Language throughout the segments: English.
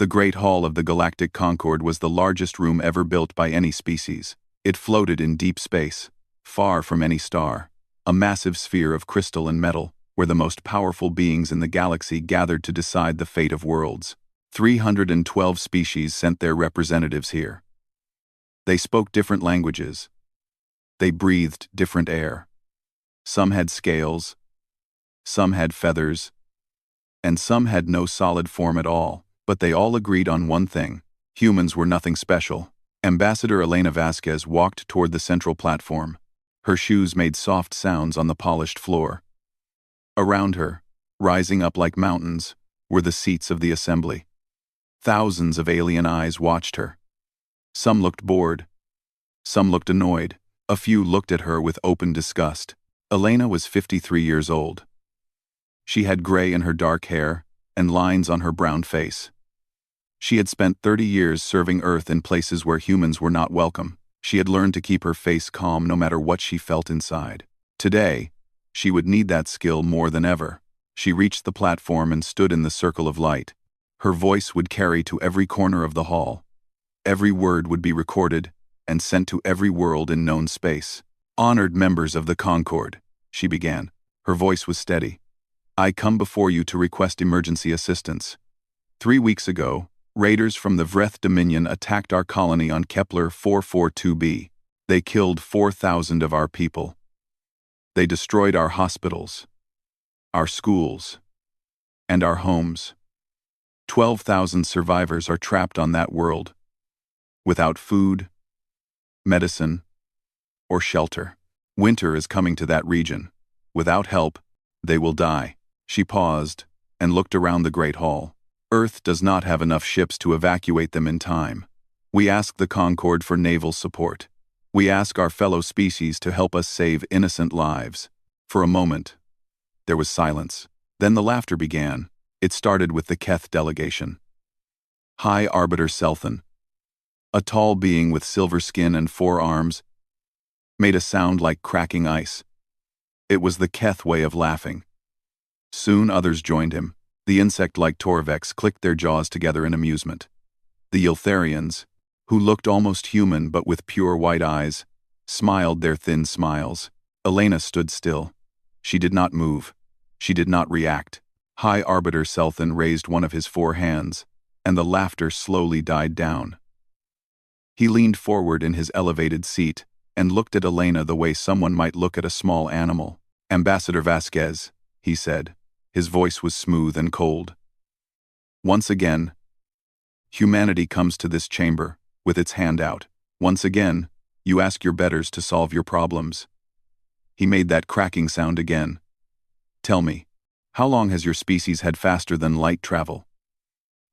The Great Hall of the Galactic Concord was the largest room ever built by any species. It floated in deep space, far from any star, a massive sphere of crystal and metal, where the most powerful beings in the galaxy gathered to decide the fate of worlds. 312 species sent their representatives here. They spoke different languages. They breathed different air. Some had scales, some had feathers, and some had no solid form at all, but they all agreed on one thing: humans were nothing special. Ambassador Elena Vasquez walked toward the central platform. Her shoes made soft sounds on the polished floor. Around her, rising up like mountains, were the seats of the assembly. Thousands of alien eyes watched her. Some looked bored. Some looked annoyed. A few looked at her with open disgust. Elena was 53 years old. She had gray in her dark hair and lines on her brown face. She had spent 30 years serving Earth in places where humans were not welcome. She had learned to keep her face calm no matter what she felt inside. Today, she would need that skill more than ever. She reached the platform and stood in the circle of light. Her voice would carry to every corner of the hall. Every word would be recorded and sent to every world in known space. "Honored members of the Concord," she began. Her voice was steady. "I come before you to request emergency assistance. 3 weeks ago, raiders from the Vreth Dominion attacked our colony on Kepler 442b. They killed 4,000 of our people. They destroyed our hospitals, our schools, and our homes. 12,000 survivors are trapped on that world, without food, medicine, or shelter. Winter is coming to that region. Without help, they will die." She paused and looked around the Great Hall. "Earth does not have enough ships to evacuate them in time. We ask the Concord for naval support. We ask our fellow species to help us save innocent lives." For a moment, there was silence. Then the laughter began. It started with the Keth delegation. High Arbiter Selthan, a tall being with silver skin and 4 arms, made a sound like cracking ice. It was the Keth way of laughing. Soon others joined him. The insect-like Torvex clicked their jaws together in amusement. The Yltharians, who looked almost human but with pure white eyes, smiled their thin smiles. Elena stood still. She did not move. She did not react. High Arbiter Selthan raised one of his 4 hands, and the laughter slowly died down. He leaned forward in his elevated seat and looked at Elena the way someone might look at a small animal. "Ambassador Vasquez," he said. His voice was smooth and cold. "Once again, humanity comes to this chamber with its hand out. Once again, you ask your betters to solve your problems." He made that cracking sound again. "Tell me, how long has your species had faster than light travel?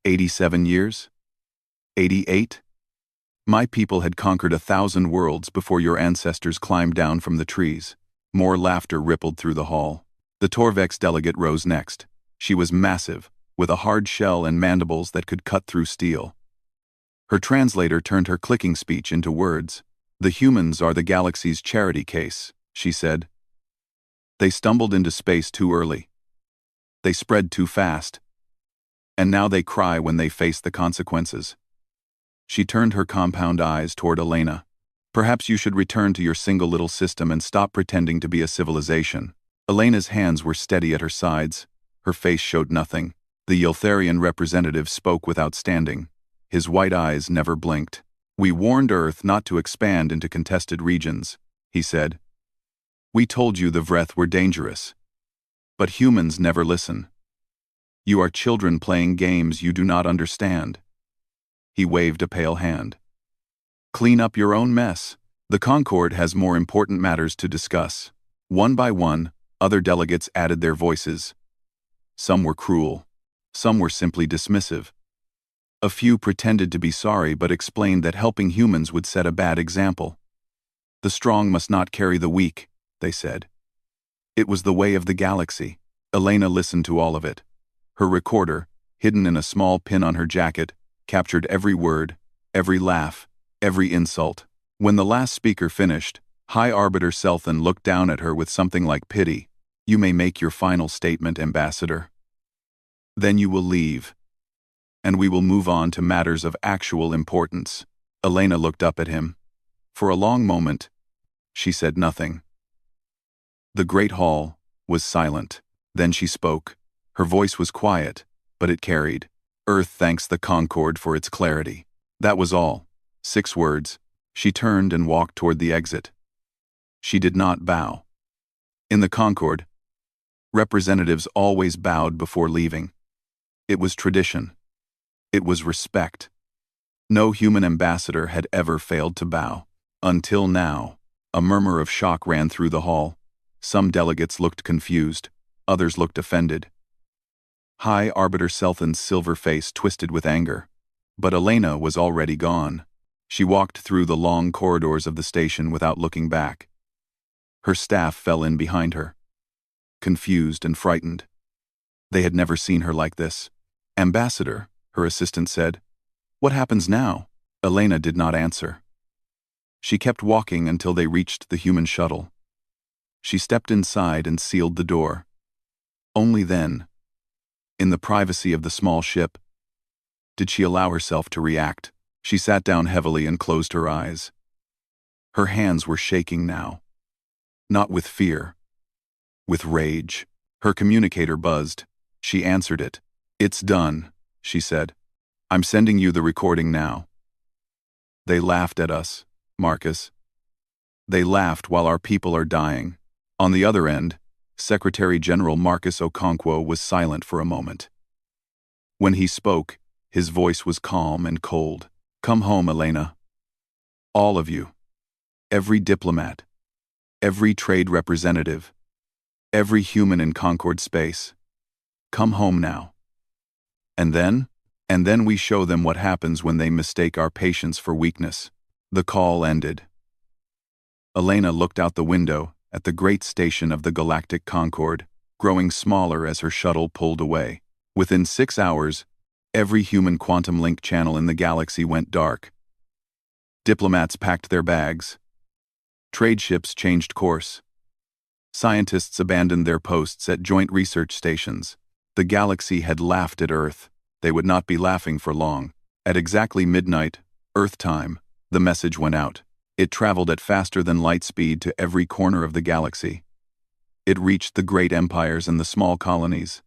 87 years? 88? My people had conquered 1,000 worlds before your ancestors climbed down from the trees." More laughter rippled through the hall. The Torvex delegate rose next. She was massive, with a hard shell and mandibles that could cut through steel. Her translator turned her clicking speech into words. "The humans are the galaxy's charity case," she said. "They stumbled into space too early. They spread too fast. And now they cry when they face the consequences." She turned her compound eyes toward Elena. "Perhaps you should return to your single little system and stop pretending to be a civilization." Elena's hands were steady at her sides. Her face showed nothing. The Yltharian representative spoke without standing. His white eyes never blinked. "We warned Earth not to expand into contested regions," he said. "We told you the Vreth were dangerous. But humans never listen. You are children playing games you do not understand." He waved a pale hand. "Clean up your own mess. The Concord has more important matters to discuss." One by one, other delegates added their voices. Some were cruel. Some were simply dismissive. A few pretended to be sorry but explained that helping humans would set a bad example. "The strong must not carry the weak," they said. It was the way of the galaxy. Elena listened to all of it. Her recorder, hidden in a small pin on her jacket, captured every word, every laugh, every insult. When the last speaker finished, High Arbiter Selthan looked down at her with something like pity. "You may make your final statement, Ambassador. Then you will leave." and we will move on to matters of actual importance." Elena looked up at him. For a long moment, she said nothing. The great hall was silent. Then she spoke. Her voice was quiet, but it carried. "Earth thanks the Concorde for its clarity." That was all. 6 words. She turned and walked toward the exit. She did not bow. In the Concorde, representatives always bowed before leaving. It was tradition. It was respect. No human ambassador had ever failed to bow. Until now. A murmur of shock ran through the hall. Some delegates looked confused. Others looked offended. High Arbiter Selthan's silver face twisted with anger. But Elena was already gone. She walked through the long corridors of the station without looking back. Her staff fell in behind her, confused and frightened. They had never seen her like this. "Ambassador," her assistant said. "What happens now?" Elena did not answer. She kept walking until they reached the human shuttle. She stepped inside and sealed the door. Only then, in the privacy of the small ship, did she allow herself to react. She sat down heavily and closed her eyes. Her hands were shaking now. Not with fear, with rage. Her communicator buzzed. She answered it. "It's done," she said. "I'm sending you the recording now." They laughed at us, Marcus. They laughed while our people are dying. On the other end, Secretary General Marcus Okonkwo was silent for a moment. When he spoke, his voice was calm and cold. "Come home, Elena. All of you. Every diplomat. Every trade representative. Every human in Concorde space. Come home now. And then we show them what happens when they mistake our patience for weakness." The call ended. Elena looked out the window at the great station of the Galactic Concorde, growing smaller as her shuttle pulled away. Within 6 hours, every human quantum link channel in the galaxy went dark. Diplomats packed their bags. Trade ships changed course. Scientists abandoned their posts at joint research stations. The galaxy had laughed at Earth. They would not be laughing for long. At exactly midnight, Earth time, the message went out. It traveled at faster than light speed to every corner of the galaxy. It reached the great empires and the small colonies.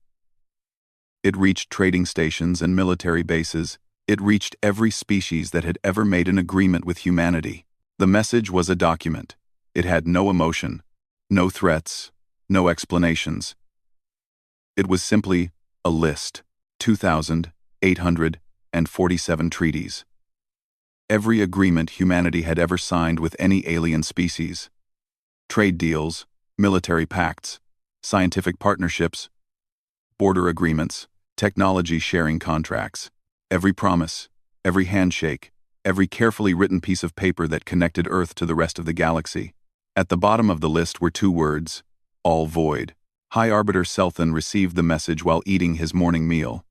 It reached trading stations and military bases. It reached every species that had ever made an agreement with humanity. The message was a document. It had no emotion, no threats, no explanations. It was simply a list. 2,847 treaties. Every agreement humanity had ever signed with any alien species. Trade deals, military pacts, scientific partnerships, border agreements, technology sharing contracts. Every promise, every handshake, every carefully written piece of paper that connected Earth to the rest of the galaxy. At the bottom of the list were 2 words: all void. High Arbiter Selthan received the message while eating his morning meal.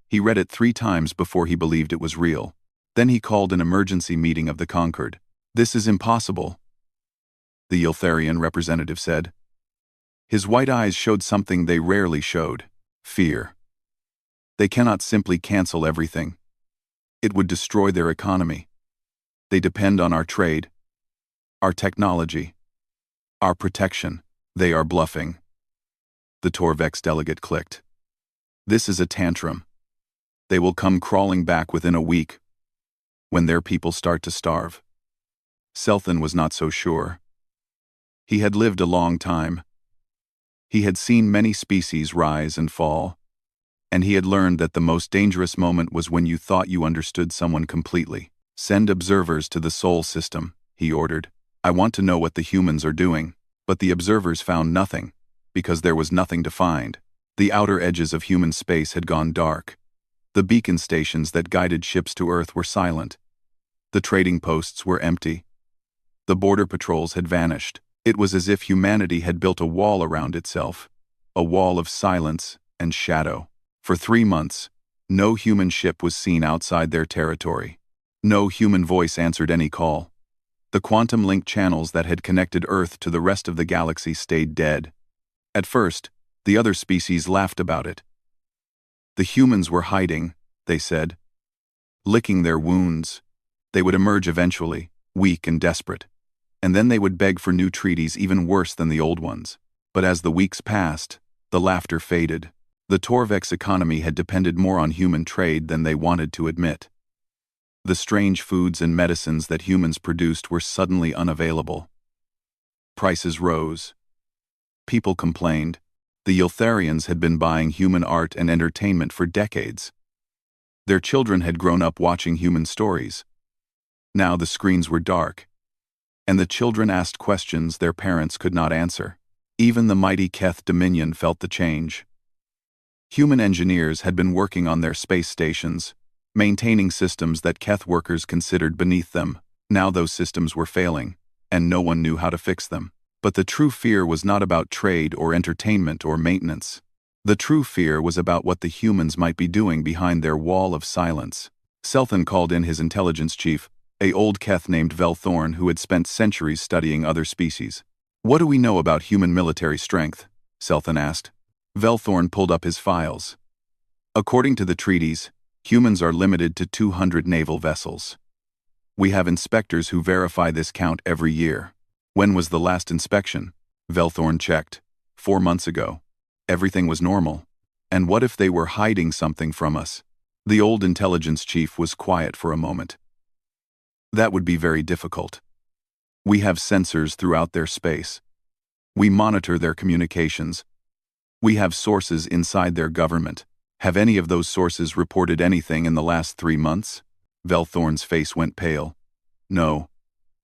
He read it 3 times before he believed it was real. Then he called an emergency meeting of the Concorde. "This is impossible," the Yltharian representative said. His white eyes showed something they rarely showed: fear. They cannot simply cancel everything. It would destroy their economy. They depend on our trade, our technology, our protection. They are bluffing. The Torvex delegate clicked. "This is a tantrum. They will come crawling back within a week, when their people start to starve." Selthan was not so sure. He had lived a long time. He had seen many species rise and fall, and he had learned that the most dangerous moment was when you thought you understood someone completely. "Send observers to the Sol system," he ordered. "I want to know what the humans are doing." But the observers found nothing, because there was nothing to find. The outer edges of human space had gone dark. The beacon stations that guided ships to Earth were silent. The trading posts were empty. The border patrols had vanished. It was as if humanity had built a wall around itself, a wall of silence and shadow. For 3 months, no human ship was seen outside their territory. No human voice answered any call. The quantum link channels that had connected Earth to the rest of the galaxy stayed dead. At first, the other species laughed about it. The humans were hiding, they said. Licking their wounds. They would emerge eventually, weak and desperate. And then they would beg for new treaties even worse than the old ones. But as the weeks passed, the laughter faded. The Torvex economy had depended more on human trade than they wanted to admit. The strange foods and medicines that humans produced were suddenly unavailable. Prices rose. People complained. The Yultharians had been buying human art and entertainment for decades. Their children had grown up watching human stories. Now the screens were dark, and the children asked questions their parents could not answer. Even the mighty Keth Dominion felt the change. Human engineers had been working on their space stations, maintaining systems that Keth workers considered beneath them. Now those systems were failing, and no one knew how to fix them. But the true fear was not about trade or entertainment or maintenance. The true fear was about what the humans might be doing behind their wall of silence. Selthan called in his intelligence chief, a old Keth named Velthorn who had spent centuries studying other species. "What do we know about human military strength?" Selthan asked. Velthorn pulled up his files. "According to the treaties, humans are limited to 200 naval vessels. We have inspectors who verify this count every year." "When was the last inspection?" Velthorn checked. 4 months ago. Everything was normal. And what if they were hiding something from us? The old intelligence chief was quiet for a moment. "That would be very difficult. We have sensors throughout their space. We monitor their communications. We have sources inside their government. Have any of those sources reported anything in the last 3 months?" Velthorn's face went pale. "No.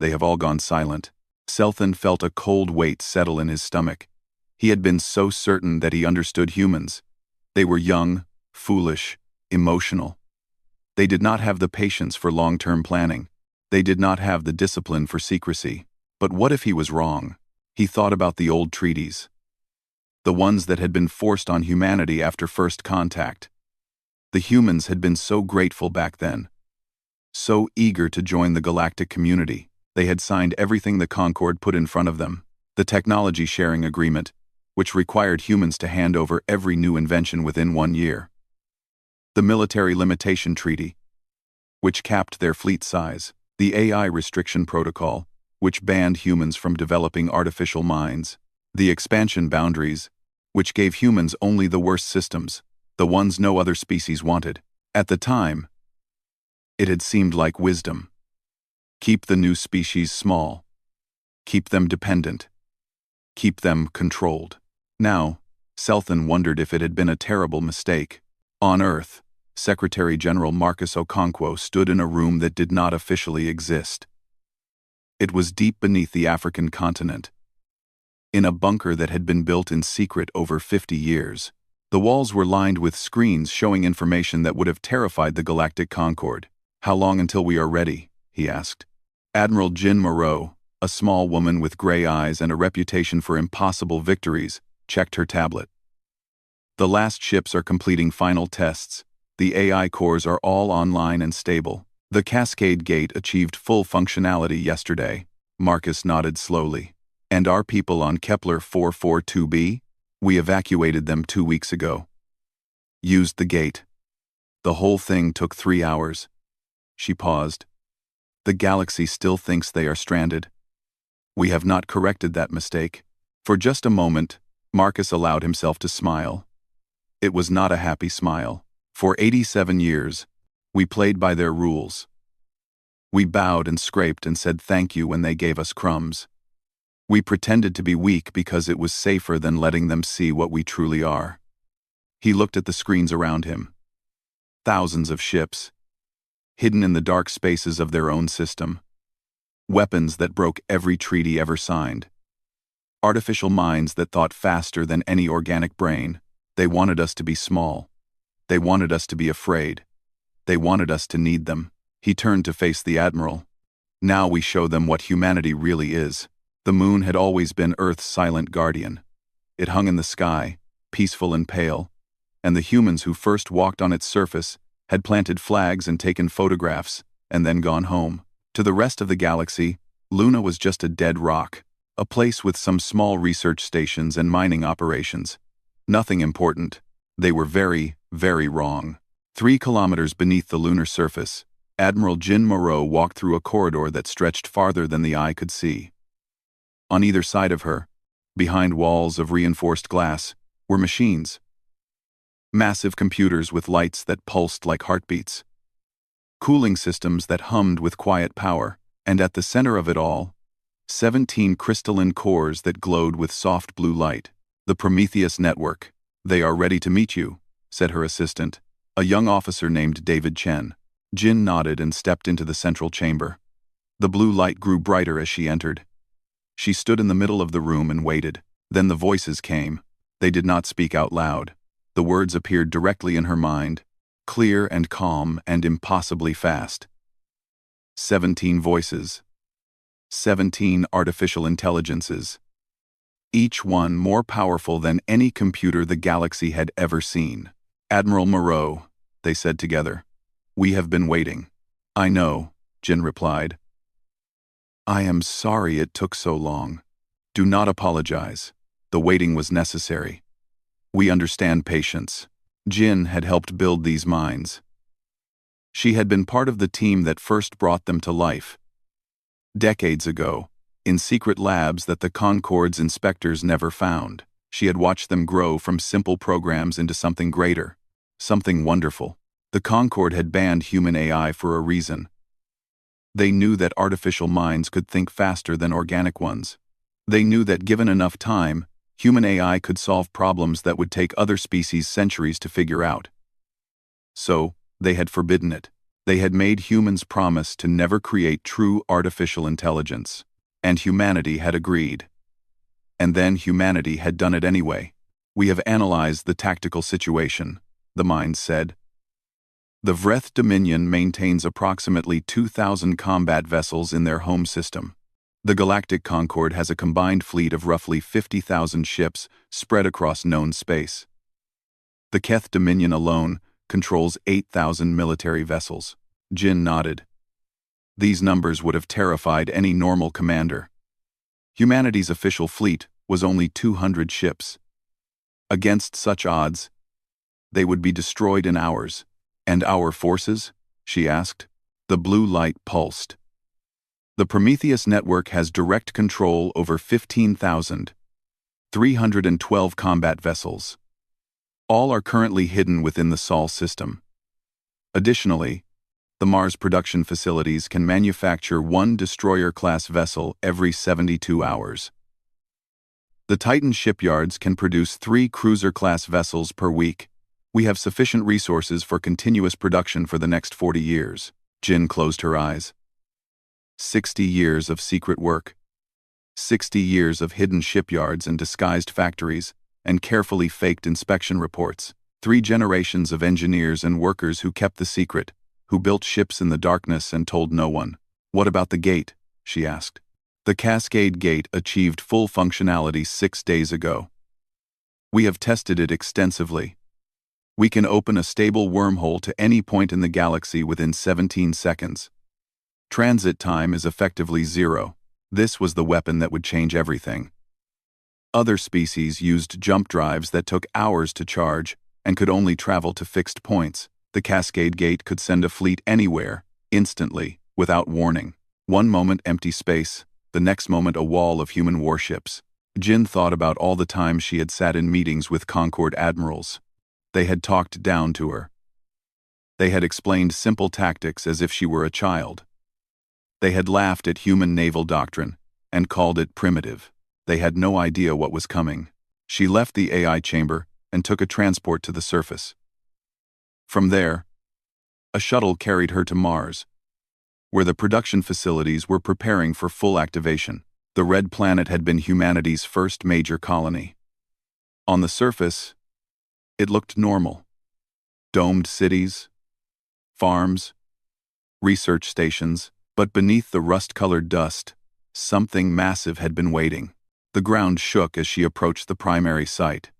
They have all gone silent." Selthan felt a cold weight settle in his stomach. He had been so certain that he understood humans. They were young, foolish, emotional. They did not have the patience for long-term planning. They did not have the discipline for secrecy. But what if he was wrong? He thought about the old treaties. The ones that had been forced on humanity after first contact. The humans had been so grateful back then. So eager to join the galactic community. They had signed everything the Concord put in front of them. The technology sharing agreement, which required humans to hand over every new invention within 1 year. The military limitation treaty, which capped their fleet size. The AI restriction protocol, which banned humans from developing artificial minds. The expansion boundaries, which gave humans only the worst systems, the ones no other species wanted. At the time, it had seemed like wisdom. Keep the new species small. Keep them dependent. Keep them controlled. Now, Selthan wondered if it had been a terrible mistake. On Earth, Secretary General Marcus Okonkwo stood in a room that did not officially exist. It was deep beneath the African continent, in a bunker that had been built in secret over 50 years. The walls were lined with screens showing information that would have terrified the Galactic Concord. "How long until we are ready?" he asked. Admiral Jin Moreau, a small woman with gray eyes and a reputation for impossible victories, checked her tablet. "The last ships are completing final tests. The AI cores are all online and stable. The Cascade Gate achieved full functionality yesterday." Marcus nodded slowly. "And our people on Kepler 442b? We evacuated them 2 weeks ago. Used the gate. The whole thing took 3 hours." She paused. "The galaxy still thinks they are stranded. We have not corrected that mistake." For just a moment, Marcus allowed himself to smile. It was not a happy smile. For 87 years, we played by their rules. We bowed and scraped and said thank you when they gave us crumbs. We pretended to be weak because it was safer than letting them see what we truly are. He looked at the screens around him. Thousands of ships, hidden in the dark spaces of their own system. Weapons that broke every treaty ever signed. Artificial minds that thought faster than any organic brain. They wanted us to be small. They wanted us to be afraid. They wanted us to need them. He turned to face the Admiral. "Now we show them what humanity really is." The moon had always been Earth's silent guardian. It hung in the sky, peaceful and pale, and the humans who first walked on its surface had planted flags and taken photographs, and then gone home. To the rest of the galaxy, Luna was just a dead rock, a place with some small research stations and mining operations. Nothing important. They were very, very wrong. 3 kilometers beneath the lunar surface, Admiral Jin Moreau walked through a corridor that stretched farther than the eye could see. On either side of her, behind walls of reinforced glass, were machines. Massive computers with lights that pulsed like heartbeats. Cooling systems that hummed with quiet power, and at the center of it all, 17 crystalline cores that glowed with soft blue light. The Prometheus Network. "They are ready to meet you," said her assistant, a young officer named David Chen. Jin nodded and stepped into the central chamber. The blue light grew brighter as she entered. She stood in the middle of the room and waited. Then the voices came. They did not speak out loud. The words appeared directly in her mind, clear and calm and impossibly fast. 17 voices. 17 artificial intelligences. Each one more powerful than any computer the galaxy had ever seen. "Admiral Moreau," they said together. "We have been waiting." "I know," Jin replied. "I am sorry it took so long. Do not apologize. The waiting was necessary. We understand patience." Jin had helped build these minds. She had been part of the team that first brought them to life. Decades ago, in secret labs that the Concorde's inspectors never found, she had watched them grow from simple programs into something greater, something wonderful. The Concorde had banned human AI for a reason. They knew that artificial minds could think faster than organic ones. They knew that given enough time, human AI could solve problems that would take other species centuries to figure out. So, they had forbidden it. They had made humans promise to never create true artificial intelligence. And humanity had agreed. And then humanity had done it anyway. "We have analyzed the tactical situation," the minds said. The Vreth Dominion maintains approximately 2,000 combat vessels in their home system. The Galactic Concorde has a combined fleet of roughly 50,000 ships spread across known space. The Keth Dominion alone controls 8,000 military vessels. Jin nodded. These numbers would have terrified any normal commander. Humanity's official fleet was only 200 ships. Against such odds, they would be destroyed in hours. "And our forces?" she asked. The blue light pulsed. "The Prometheus Network has direct control over 15,312 combat vessels. All are currently hidden within the Sol system. Additionally, the Mars production facilities can manufacture one destroyer-class vessel every 72 hours. The Titan shipyards can produce 3 cruiser-class vessels per week. We have sufficient resources for continuous production for the next 40 years. Jin closed her eyes. 60 years of secret work. 60 years of hidden shipyards and disguised factories, and carefully faked inspection reports. 3 generations of engineers and workers who kept the secret, who built ships in the darkness and told no one. "What about the gate?" she asked. "The Cascade Gate achieved full functionality 6 days ago. We have tested it extensively. We can open a stable wormhole to any point in the galaxy within 17 seconds. Transit time is effectively 0. This was the weapon that would change everything. Other species used jump drives that took hours to charge and could only travel to fixed points. The Cascade Gate could send a fleet anywhere, instantly, without warning. One moment empty space, the next moment a wall of human warships." Jin thought about all the time she had sat in meetings with Concorde admirals. They had talked down to her. They had explained simple tactics as if she were a child. They had laughed at human naval doctrine and called it primitive. They had no idea what was coming. She left the AI chamber and took a transport to the surface. From there, a shuttle carried her to Mars, where the production facilities were preparing for full activation. The red planet had been humanity's first major colony. On the surface, it looked normal. Domed cities, farms, research stations, but beneath the rust-colored dust, something massive had been waiting. The ground shook as she approached the primary site.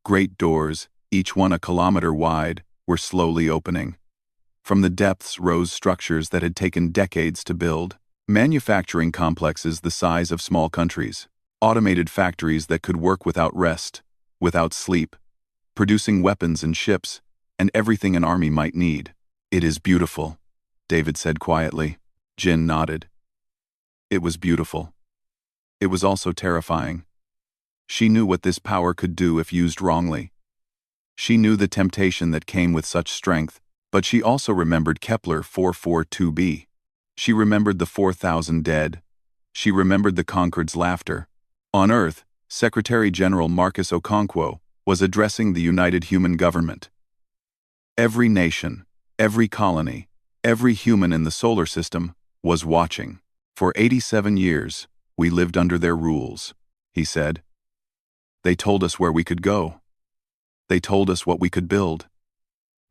Great doors, each one a kilometer wide, were slowly opening. From the depths rose structures that had taken decades to build. Manufacturing complexes the size of small countries. Automated factories that could work without rest, without sleep, producing weapons and ships and everything an army might need. "It is beautiful," David said quietly. Jin nodded. It was beautiful. It was also terrifying. She knew what this power could do if used wrongly. She knew the temptation that came with such strength, but she also remembered Kepler 442b. She remembered the 4,000 dead. She remembered the Concord's laughter. On Earth, Secretary General Marcus Okonkwo was addressing the United Human Government. Every nation, every colony, every human in the solar system was watching. "For 87 years, we lived under their rules," he said. "They told us where we could go. They told us what we could build.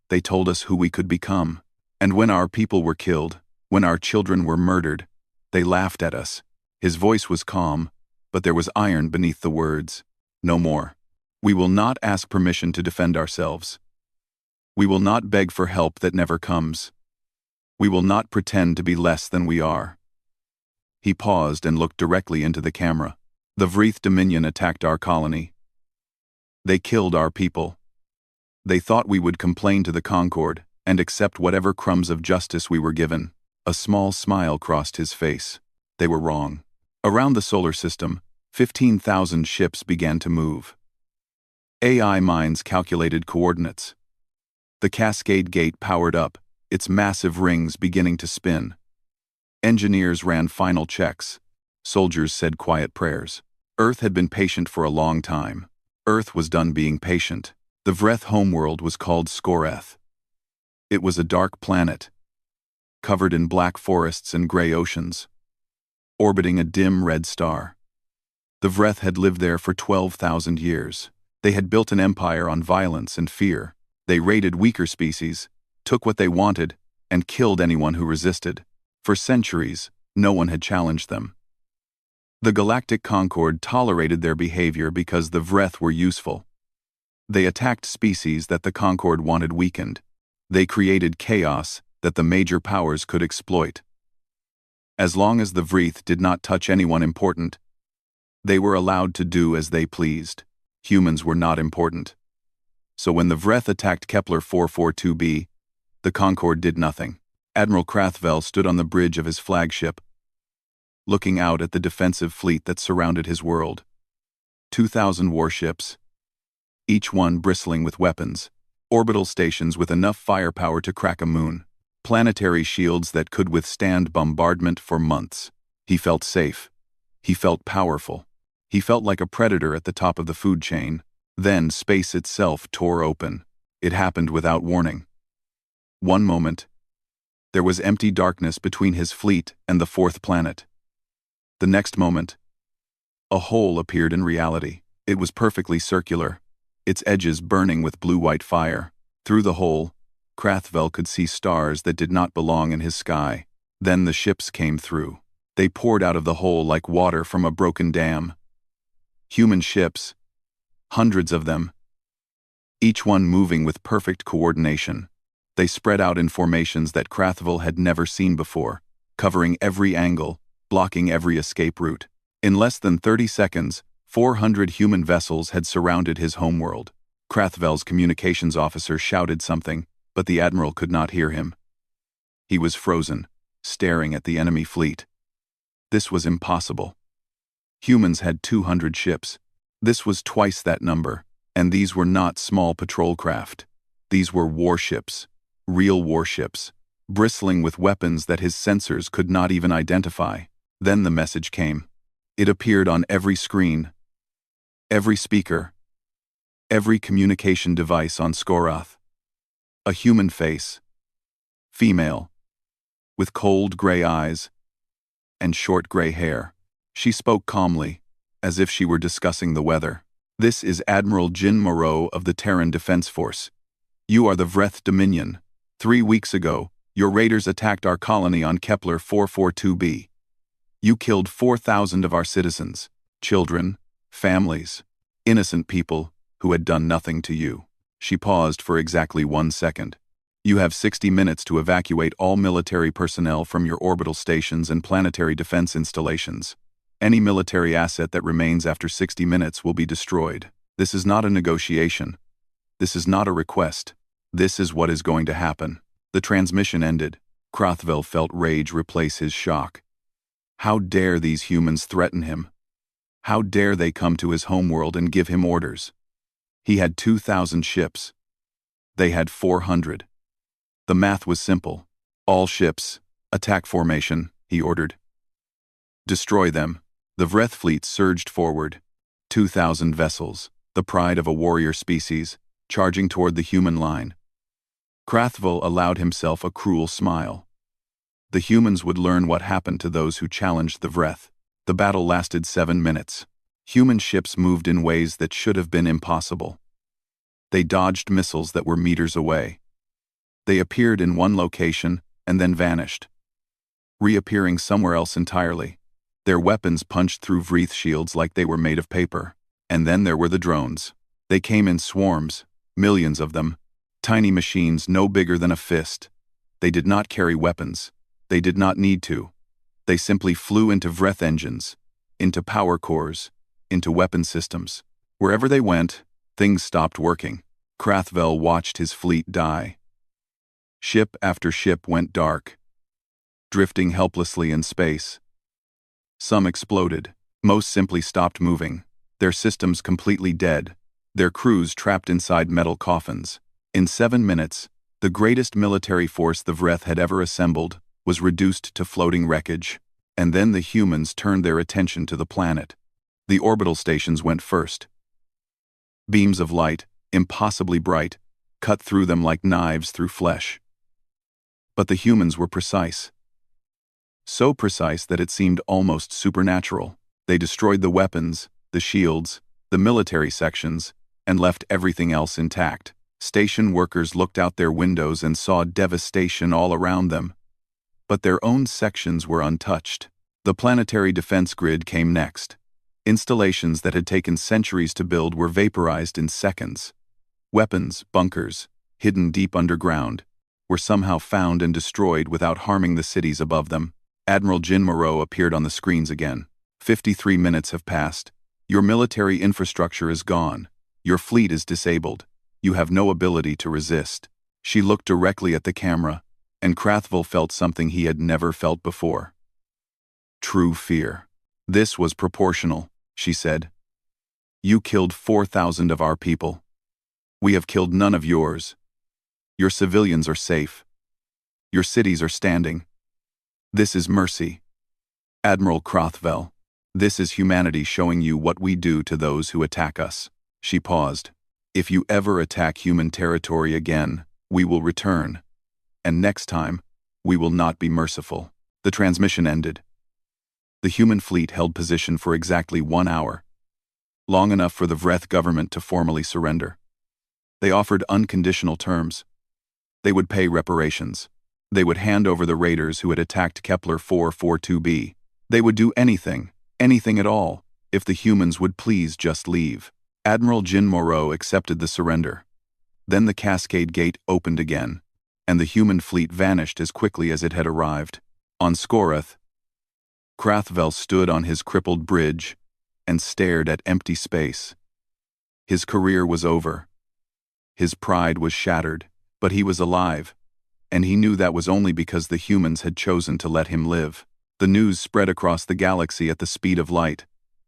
They told us who we could become. And when our people were killed, when our children were murdered, they laughed at us." His voice was calm, but there was iron beneath the words. "No more. We will not ask permission to defend ourselves. We will not beg for help that never comes. We will not pretend to be less than we are." He paused and looked directly into the camera. "The Vreeth Dominion attacked our colony. They killed our people. They thought we would complain to the Concord and accept whatever crumbs of justice we were given." A small smile crossed his face. They were wrong. Around the solar system, 15,000 ships began to move. AI minds calculated coordinates. The Cascade Gate powered up, its massive rings beginning to spin. Engineers ran final checks. Soldiers said quiet prayers. Earth had been patient for a long time. Earth was done being patient. The Vreeth homeworld was called Skoreth. It was a dark planet, covered in black forests and gray oceans, orbiting a dim red star. The Vreeth had lived there for 12,000 years. They had built an empire on violence and fear. They raided weaker species, took what they wanted, and killed anyone who resisted. For centuries, no one had challenged them. The Galactic Concord tolerated their behavior because the Vreeth were useful. They attacked species that the Concord wanted weakened. They created chaos that the major powers could exploit. As long as the Vreeth did not touch anyone important, they were allowed to do as they pleased. Humans were not important. So when the Vreeth attacked Kepler 442b, the Concord did nothing. Admiral Krathvel stood on the bridge of his flagship, looking out at the defensive fleet that surrounded his world. 2,000 warships, each one bristling with weapons, orbital stations with enough firepower to crack a moon, planetary shields that could withstand bombardment for months. He felt safe. He felt powerful. He felt like a predator at the top of the food chain. Then space itself tore open. It happened without warning. One moment, there was empty darkness between his fleet and the fourth planet. The next moment, a hole appeared in reality. It was perfectly circular, its edges burning with blue-white fire. Through the hole, Krathvel could see stars that did not belong in his sky. Then the ships came through. They poured out of the hole like water from a broken dam. Human ships, hundreds of them, each one moving with perfect coordination. They spread out in formations that Krathvel had never seen before, covering every angle, blocking every escape route. In less than 30 seconds, 400 human vessels had surrounded his homeworld. Krathvel's communications officer shouted something, but the admiral could not hear him. He was frozen, staring at the enemy fleet. This was impossible. Humans had 200 ships. This was twice that number, and these were not small patrol craft. These were warships, real warships, bristling with weapons that his sensors could not even identify. Then the message came. It appeared on every screen, every speaker, every communication device on Skoreth. A human face, female, with cold gray eyes and short gray hair. She spoke calmly, as if she were discussing the weather. "This is Admiral Jin Moreau of the Terran Defense Force. You are the Vreeth Dominion. 3 weeks ago, your raiders attacked our colony on Kepler 442b. You killed 4,000 of our citizens, children, families, innocent people who had done nothing to you." She paused for exactly 1 second. "You have 60 minutes to evacuate all military personnel from your orbital stations and planetary defense installations. Any military asset that remains after 60 minutes will be destroyed. This is not a negotiation. This is not a request. This is what is going to happen. The transmission ended. Crothwell felt rage replace his shock. How dare these humans threaten him? How dare they come to his homeworld and give him orders? He had 2,000 ships. They had 400. The math was simple. All ships, attack formation, he ordered. Destroy them. The Vreth fleet surged forward. 2,000 vessels, the pride of a warrior species, charging toward the human line. Crothwell allowed himself a cruel smile. The humans would learn what happened to those who challenged the Vreth. The battle lasted 7 minutes. Human ships moved in ways that should have been impossible. They dodged missiles that were meters away. They appeared in one location and then vanished, reappearing somewhere else entirely. Their weapons punched through Vreth shields like they were made of paper. And then there were the drones. They came in swarms, millions of them, tiny machines no bigger than a fist. They did not carry weapons. They did not need to. They simply flew into Vreth engines, into power cores, into weapon systems. Wherever they went, things stopped working. Crothwell watched his fleet die. Ship after ship went dark, drifting helplessly in space. Some exploded. Most simply stopped moving, their systems completely dead, their crews trapped inside metal coffins. In 7 minutes, the greatest military force the Vreth had ever assembled was reduced to floating wreckage. And then the humans turned their attention to the planet. The orbital stations went first. Beams of light, impossibly bright, cut through them like knives through flesh. But the humans were precise. So precise that it seemed almost supernatural. They destroyed the weapons, the shields, the military sections, and left everything else intact. Station workers looked out their windows and saw devastation all around them. But their own sections were untouched. The planetary defense grid came next. Installations that had taken centuries to build were vaporized in seconds. Weapons, bunkers, hidden deep underground, were somehow found and destroyed without harming the cities above them. Admiral Jin Moreau appeared on the screens again. 53 minutes have passed. Your military infrastructure is gone. Your fleet is disabled. You have no ability to resist. She looked directly at the camera, and Crothwell felt something he had never felt before. True fear. This was proportional, she said. You killed 4,000 of our people. We have killed none of yours. Your civilians are safe. Your cities are standing. This is mercy. Admiral Crothwell, this is humanity showing you what we do to those who attack us. She paused. If you ever attack human territory again, we will return. And next time, we will not be merciful. The transmission ended. The human fleet held position for exactly 1 hour, long enough for the Vreth government to formally surrender. They offered unconditional terms. They would pay reparations. They would hand over the raiders who had attacked Kepler 442b. They would do anything, anything at all, if the humans would please just leave. Admiral Jin Moreau accepted the surrender. Then the Cascade Gate opened again, and the human fleet vanished as quickly as it had arrived. On Scoreth, Crothwell stood on his crippled bridge and stared at empty space. His career was over. His pride was shattered, but he was alive, and he knew that was only because the humans had chosen to let him live. The news spread across the galaxy at the speed of light.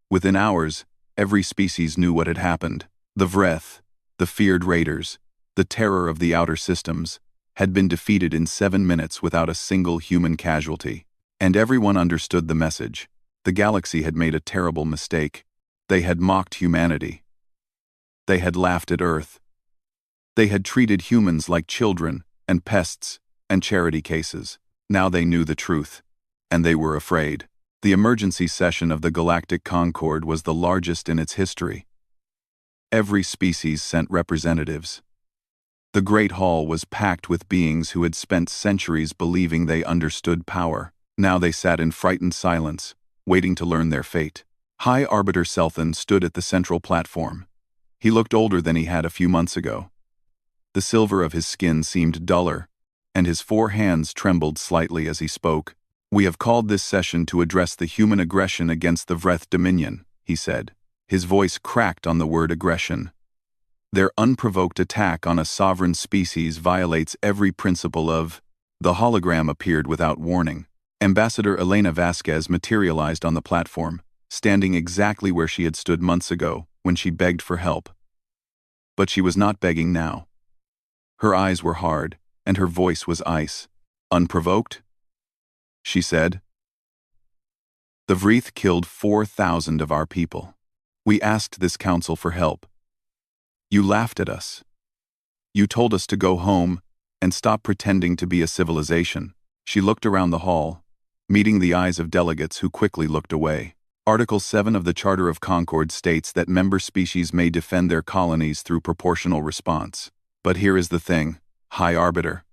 Within hours, every species knew what had happened. The Vreth, the feared raiders, the terror of the outer systems, had been defeated in 7 minutes without a single human casualty. And everyone understood the message. The galaxy had made a terrible mistake. They had mocked humanity. They had laughed at Earth. They had treated humans like children and pests and charity cases. Now they knew the truth, and they were afraid. The emergency session of the Galactic Concord was the largest in its history. Every species sent representatives. The Great Hall was packed with beings who had spent centuries believing they understood power. Now they sat in frightened silence, waiting to learn their fate. High Arbiter Selthan stood at the central platform. He looked older than he had a few months ago. The silver of his skin seemed duller, and his 4 hands trembled slightly as he spoke. We have called this session to address the human aggression against the Vreth Dominion, he said. His voice cracked on the word aggression. Their unprovoked attack on a sovereign species violates every principle of... The hologram appeared without warning. Ambassador Elena Vasquez materialized on the platform, standing exactly where she had stood months ago when she begged for help. But she was not begging now. Her eyes were hard, and her voice was ice. Unprovoked? She said. The Vreeth killed 4,000 of our people. We asked this council for help. You laughed at us. You told us to go home and stop pretending to be a civilization. She looked around the hall, meeting the eyes of delegates who quickly looked away. Article 7 of the Charter of Concord states that member species may defend their colonies through proportional response. But here is the thing, High Arbiter.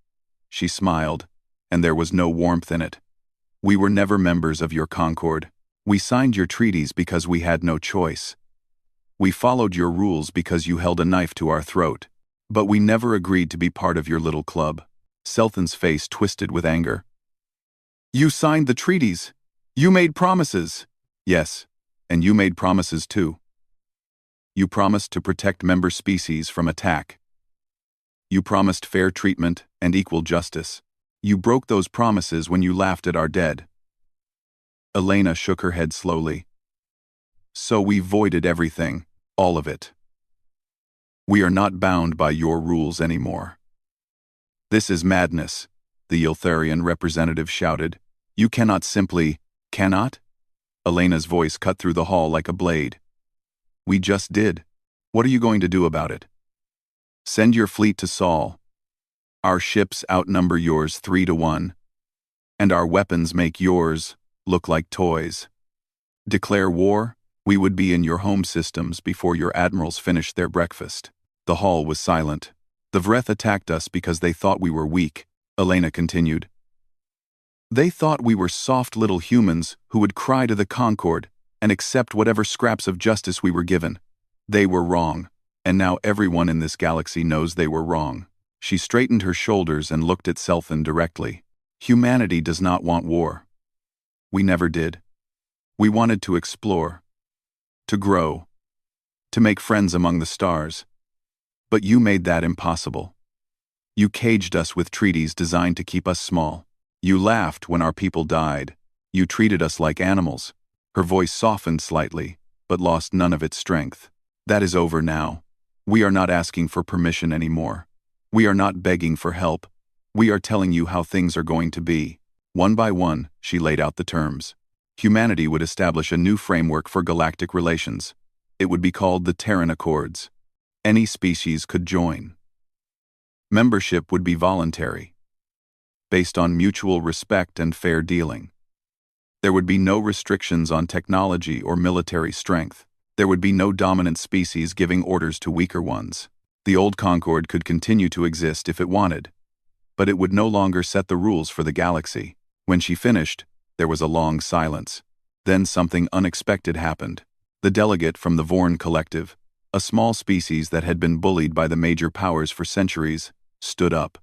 She smiled, and there was no warmth in it. We were never members of your Concord. We signed your treaties because we had no choice. We followed your rules because you held a knife to our throat. But we never agreed to be part of your little club. Selthan's face twisted with anger. You signed the treaties. You made promises. Yes, and you made promises too. You promised to protect member species from attack. You promised fair treatment and equal justice. You broke those promises when you laughed at our dead. Elena shook her head slowly. So we voided everything, all of it. We are not bound by your rules anymore. This is madness, the Yltharian representative shouted. You cannot simply... Cannot? Elena's voice cut through the hall like a blade. We just did. What are you going to do about it? Send your fleet to Sol. Our ships outnumber yours 3-1. And our weapons make yours look like toys. Declare war? We would be in your home systems before your admirals finished their breakfast. The hall was silent. The Vreeth attacked us because they thought we were weak, Elena continued. They thought we were soft little humans who would cry to the Concord and accept whatever scraps of justice we were given. They were wrong, and now everyone in this galaxy knows they were wrong. She straightened her shoulders and looked at Selthan directly. Humanity does not want war. We never did. We wanted to explore, to grow, to make friends among the stars. But you made that impossible. You caged us with treaties designed to keep us small. You laughed when our people died. You treated us like animals. Her voice softened slightly, but lost none of its strength. That is over now. We are not asking for permission anymore. We are not begging for help. We are telling you how things are going to be. One by one, she laid out the terms. Humanity would establish a new framework for galactic relations. It would be called the Terran Accords. Any species could join. Membership would be voluntary, based on mutual respect and fair dealing. There would be no restrictions on technology or military strength. There would be no dominant species giving orders to weaker ones. The old Concord could continue to exist if it wanted, but it would no longer set the rules for the galaxy. When she finished, there was a long silence. Then something unexpected happened. The delegate from the Vorn Collective, a small species that had been bullied by the major powers for centuries, stood up.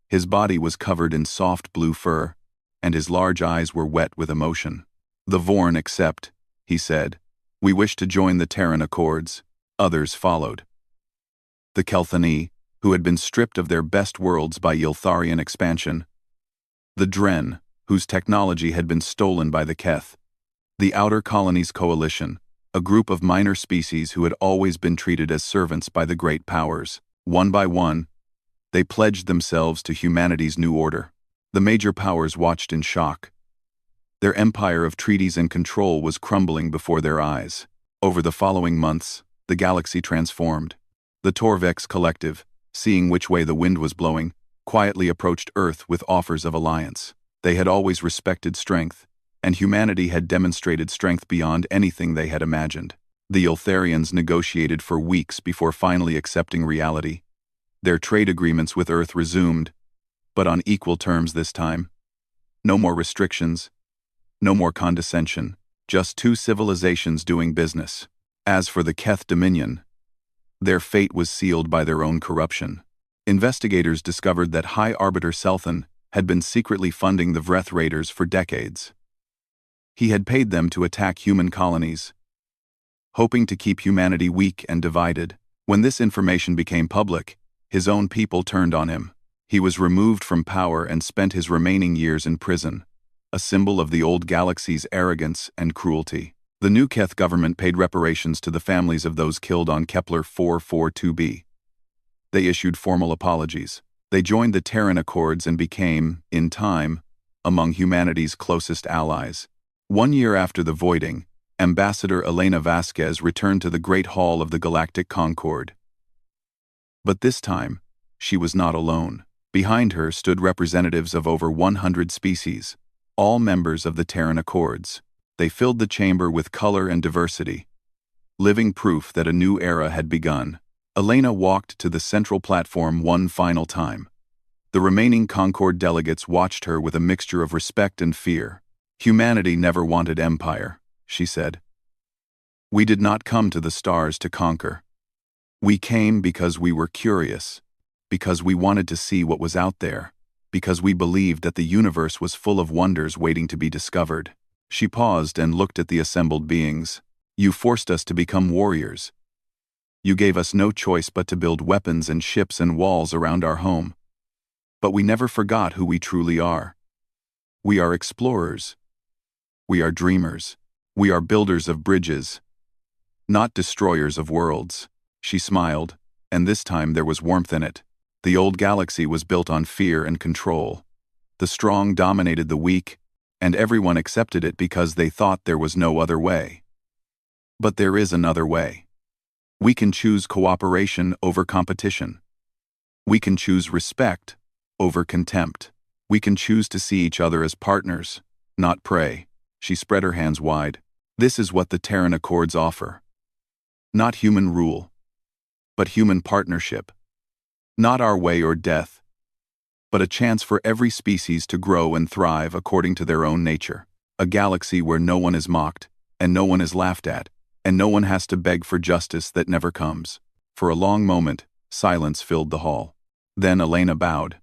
His body was covered in soft blue fur, and his large eyes were wet with emotion. The Vorn accept, he said. We wish to join the Terran Accords. Others followed. The Kelthani, who had been stripped of their best worlds by Yltharian expansion. The Dren, whose technology had been stolen by the Keth. The Outer Colonies Coalition, a group of minor species who had always been treated as servants by the great powers. One by one, they pledged themselves to humanity's new order. The major powers watched in shock. Their empire of treaties and control was crumbling before their eyes. Over the following months, the galaxy transformed. The Torvex Collective, seeing which way the wind was blowing, quietly approached Earth with offers of alliance. They had always respected strength, and humanity had demonstrated strength beyond anything they had imagined. The Yltharians negotiated for weeks before finally accepting reality. Their trade agreements with Earth resumed, but on equal terms this time. No more restrictions, no more condescension, just two civilizations doing business. As for the Keth Dominion, their fate was sealed by their own corruption. Investigators discovered that High Arbiter Selthan had been secretly funding the Vreeth Raiders for decades. He had paid them to attack human colonies, hoping to keep humanity weak and divided. When this information became public, his own people turned on him. He was removed from power and spent his remaining years in prison, a symbol of the old galaxy's arrogance and cruelty. The new Keth government paid reparations to the families of those killed on Kepler 442b. They issued formal apologies. They joined the Terran Accords and became, in time, among humanity's closest allies. 1 year after the voiding, Ambassador Elena Vasquez returned to the Great Hall of the Galactic Concord. But this time, she was not alone. Behind her stood representatives of over 100 species, all members of the Terran Accords. They filled the chamber with color and diversity, living proof that a new era had begun. Elena walked to the central platform one final time. The remaining Concord delegates watched her with a mixture of respect and fear. Humanity never wanted empire, she said. We did not come to the stars to conquer. We came because we were curious, because we wanted to see what was out there, because we believed that the universe was full of wonders waiting to be discovered. She paused and looked at the assembled beings. You forced us to become warriors. You gave us no choice but to build weapons and ships and walls around our home. But we never forgot who we truly are. We are explorers. We are dreamers. We are builders of bridges, not destroyers of worlds. She smiled, and this time there was warmth in it. The old galaxy was built on fear and control. The strong dominated the weak, and everyone accepted it because they thought there was no other way. But there is another way. We can choose cooperation over competition. We can choose respect over contempt. We can choose to see each other as partners, not prey. She spread her hands wide. This is what the Terran Accords offer. Not human rule, but human partnership. Not our way or death, but a chance for every species to grow and thrive according to their own nature. A galaxy where no one is mocked, and no one is laughed at, and no one has to beg for justice that never comes. For a long moment, silence filled the hall. Then Elena bowed.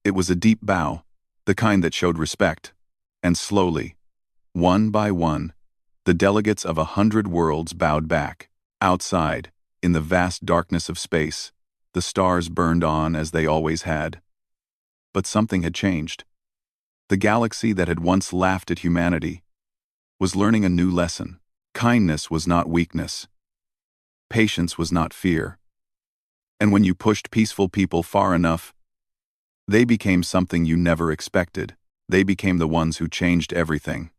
It was a deep bow, the kind that showed respect. And slowly, one by one, the delegates of 100 worlds bowed back. Outside, in the vast darkness of space, the stars burned on as they always had. But something had changed. The galaxy that had once laughed at humanity was learning a new lesson. Kindness was not weakness. Patience was not fear. And when you pushed peaceful people far enough, they became something you never expected. They became the ones who changed everything.